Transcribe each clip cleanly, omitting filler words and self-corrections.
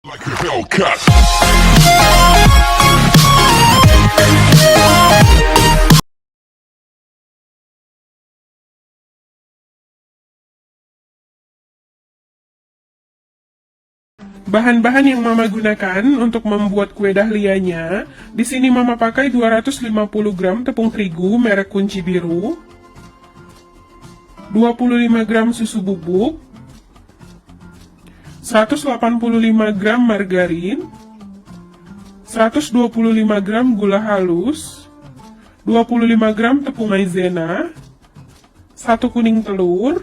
Like a Hellcat. Bahan-bahan yang Mama gunakan untuk membuat kue dahlianya, di sini Mama pakai 250 gram tepung terigu merek kunci biru, 25 gram susu bubuk, 185 gram margarin, 125 gram gula halus, 25 gram tepung maizena, 1 kuning telur,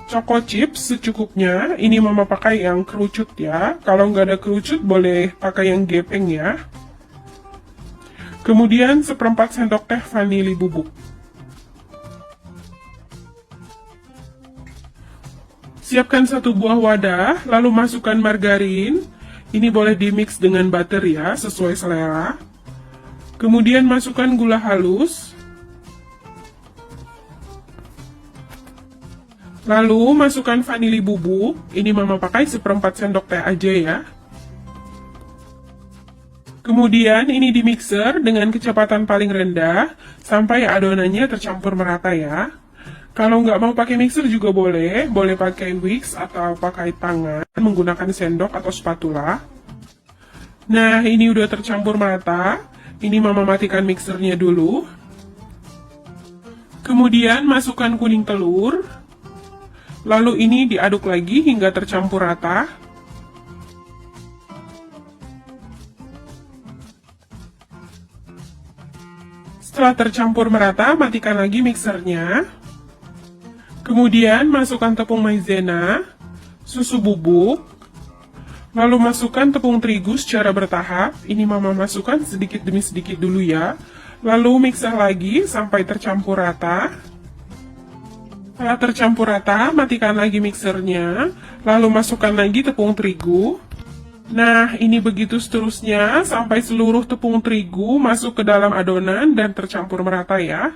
Choco chips secukupnya, ini Mama pakai yang kerucut ya. Kalau nggak ada kerucut boleh pakai yang gepeng ya. Kemudian seperempat sendok teh vanili bubuk. Siapkan satu buah wadah, lalu masukkan margarin. Ini boleh dimix dengan butter ya, sesuai selera. Kemudian masukkan gula halus. Lalu masukkan vanili bubuk, ini Mama pakai seperempat sendok teh aja ya. Kemudian ini di mixer dengan kecepatan paling rendah, sampai adonannya tercampur merata ya. Kalau nggak mau pakai mixer juga boleh pakai whisk atau pakai tangan, menggunakan sendok atau spatula. Nah ini udah tercampur merata, ini Mama matikan mixernya dulu. Kemudian masukkan kuning telur. Lalu ini diaduk lagi hingga tercampur rata. Setelah tercampur merata, matikan lagi mixernya. Kemudian masukkan tepung maizena, susu bubuk, lalu masukkan tepung terigu secara bertahap. Ini Mama masukkan sedikit demi sedikit dulu ya. Lalu mixer lagi sampai tercampur rata. Setelah tercampur rata, matikan lagi mixernya, lalu masukkan lagi tepung terigu. Nah, ini begitu seterusnya sampai seluruh tepung terigu masuk ke dalam adonan dan tercampur merata ya.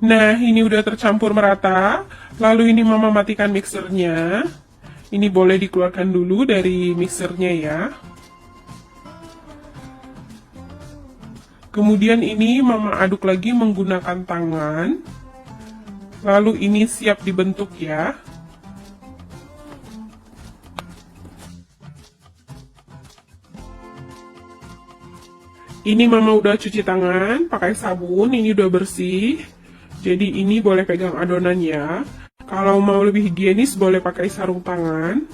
Nah, ini udah tercampur merata. Lalu ini Mama matikan mixernya. Ini boleh dikeluarkan dulu dari mixernya ya. Kemudian ini Mama aduk lagi menggunakan tangan. Lalu ini siap dibentuk ya. Ini Mama udah cuci tangan pakai sabun, ini udah bersih. Jadi ini boleh pegang adonannya. Kalau mau lebih higienis boleh pakai sarung tangan.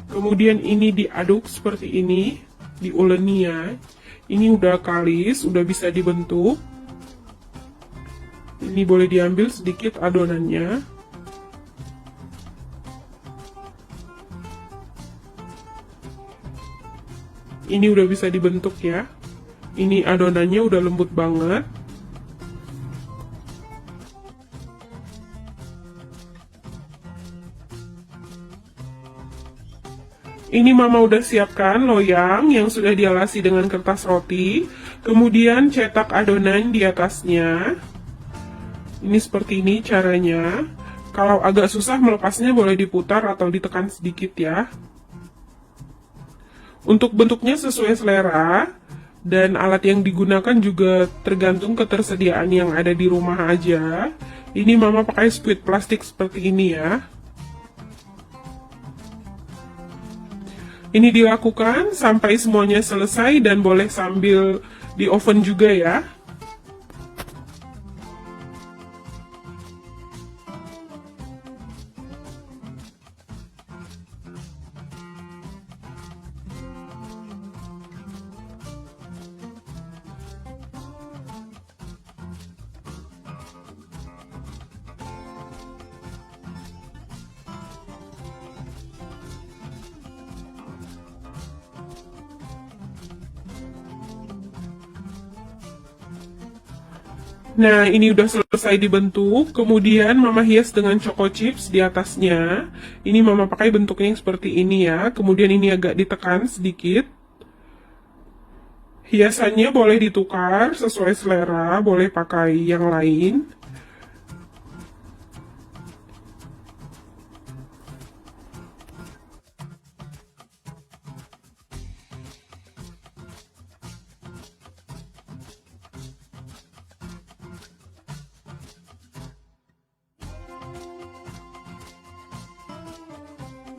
Kemudian ini diaduk seperti ini, diuleni ya. Ini udah kalis, udah bisa dibentuk. Ini boleh diambil sedikit adonannya. Ini udah bisa dibentuk ya. Ini adonannya udah lembut banget. Ini Mama udah siapkan loyang yang sudah dialasi dengan kertas roti. Kemudian cetak adonan di atasnya. Ini seperti ini caranya. Kalau agak susah melepasnya boleh diputar atau ditekan sedikit ya. Untuk bentuknya sesuai selera. Dan alat yang digunakan juga tergantung ketersediaan yang ada di rumah aja. Ini Mama pakai squid plastik seperti ini ya. Ini dilakukan sampai semuanya selesai dan boleh sambil di oven juga ya. Nah, ini udah selesai dibentuk. Kemudian Mama hias dengan choco chips di atasnya. Ini Mama pakai bentuknya yang seperti ini ya. Kemudian ini agak ditekan sedikit. Hiasannya boleh ditukar sesuai selera, boleh pakai yang lain.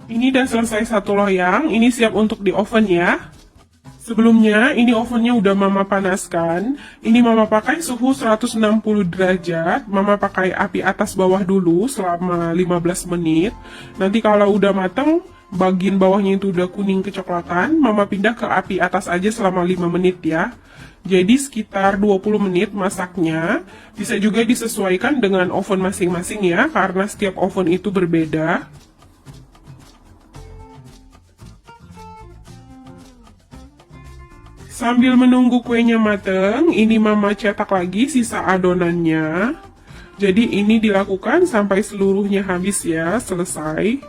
Ini udah selesai satu loyang, ini siap untuk di oven ya. Sebelumnya, ini ovennya udah Mama panaskan. Ini Mama pakai suhu 160 derajat. Mama pakai api atas bawah dulu selama 15 menit. Nanti kalau udah mateng, bagian bawahnya itu udah kuning kecoklatan, Mama pindah ke api atas aja selama 5 menit ya. Jadi sekitar 20 menit masaknya. Bisa juga disesuaikan dengan oven masing-masing ya, karena setiap oven itu berbeda. Sambil menunggu kuenya mateng, ini Mama cetak lagi sisa adonannya. Jadi ini dilakukan sampai seluruhnya habis ya, selesai.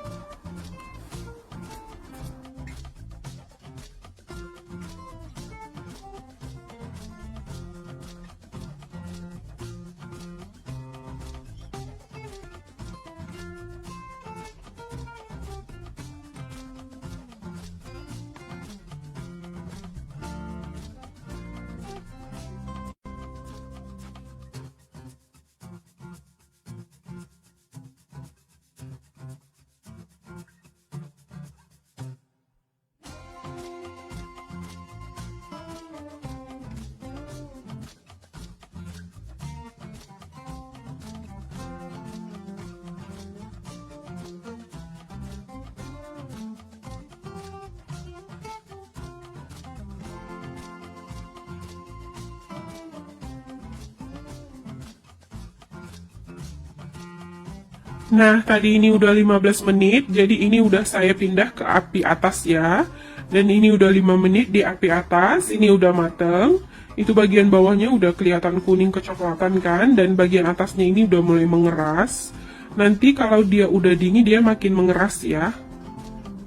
Nah, tadi ini udah 15 menit, jadi ini udah saya pindah ke api atas ya. Dan ini udah 5 menit di api atas, ini udah mateng. Itu bagian bawahnya udah kelihatan kuning kecoklatan kan, dan bagian atasnya ini udah mulai mengeras. Nanti kalau dia udah dingin, dia makin mengeras ya.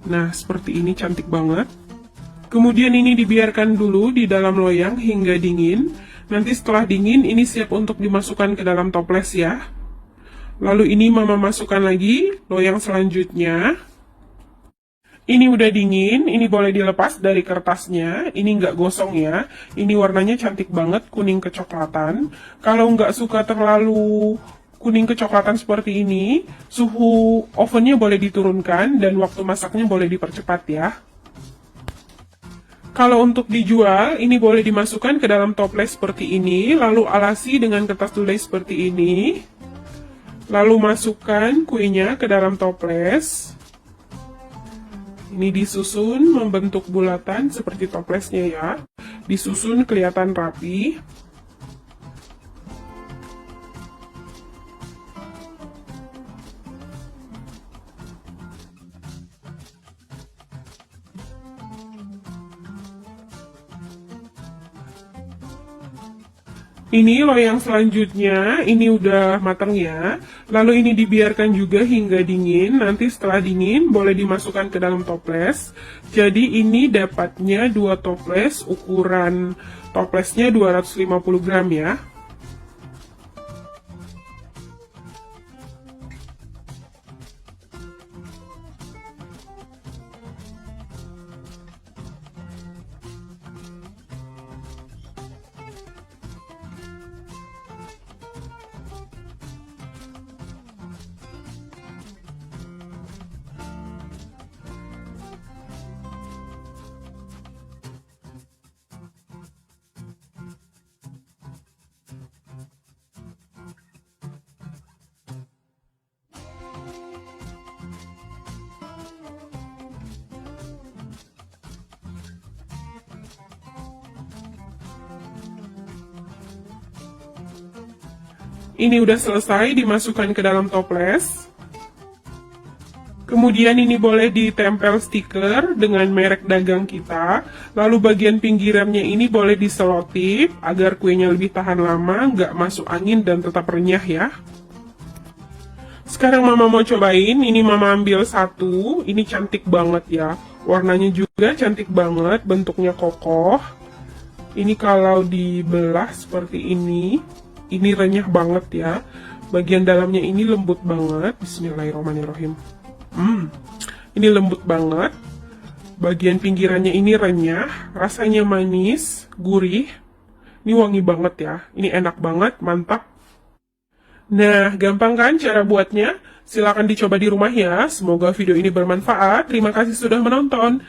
Nah, seperti ini cantik banget. Kemudian ini dibiarkan dulu di dalam loyang hingga dingin. Nanti setelah dingin, ini siap untuk dimasukkan ke dalam toples ya. Lalu ini Mama masukkan lagi loyang selanjutnya. Ini udah dingin, ini boleh dilepas dari kertasnya. Ini nggak gosong ya. Ini warnanya cantik banget, kuning kecoklatan. Kalau nggak suka terlalu kuning kecoklatan seperti ini, suhu ovennya boleh diturunkan dan waktu masaknya boleh dipercepat ya. Kalau untuk dijual, ini boleh dimasukkan ke dalam toples seperti ini, lalu alasi dengan kertas tulis seperti ini. Lalu masukkan kuenya ke dalam toples. Ini disusun membentuk bulatan seperti toplesnya ya. Disusun kelihatan rapi. Ini loyang selanjutnya, ini udah matang ya. Lalu ini dibiarkan juga hingga dingin. Nanti setelah dingin boleh dimasukkan ke dalam toples. Jadi ini dapatnya 2 toples, ukuran toplesnya 250 gram ya. Ini udah selesai dimasukkan ke dalam toples. Kemudian ini boleh ditempel stiker dengan merek dagang kita. Lalu bagian pinggirannya ini boleh diselotip agar kuenya lebih tahan lama, nggak masuk angin dan tetap renyah ya. Sekarang mama mau cobain, ini mama ambil satu, ini cantik banget ya. Warnanya juga cantik banget, bentuknya kokoh. Ini kalau dibelah seperti ini renyah banget ya. Bagian dalamnya ini lembut banget, bismillahirrahmanirrahim. Ini lembut banget. Bagian pinggirannya ini renyah, rasanya manis, gurih. Ini wangi banget ya, ini enak banget, mantap. Nah, gampang kan cara buatnya? Silahkan dicoba di rumah ya. Semoga video ini bermanfaat. Terima kasih sudah menonton.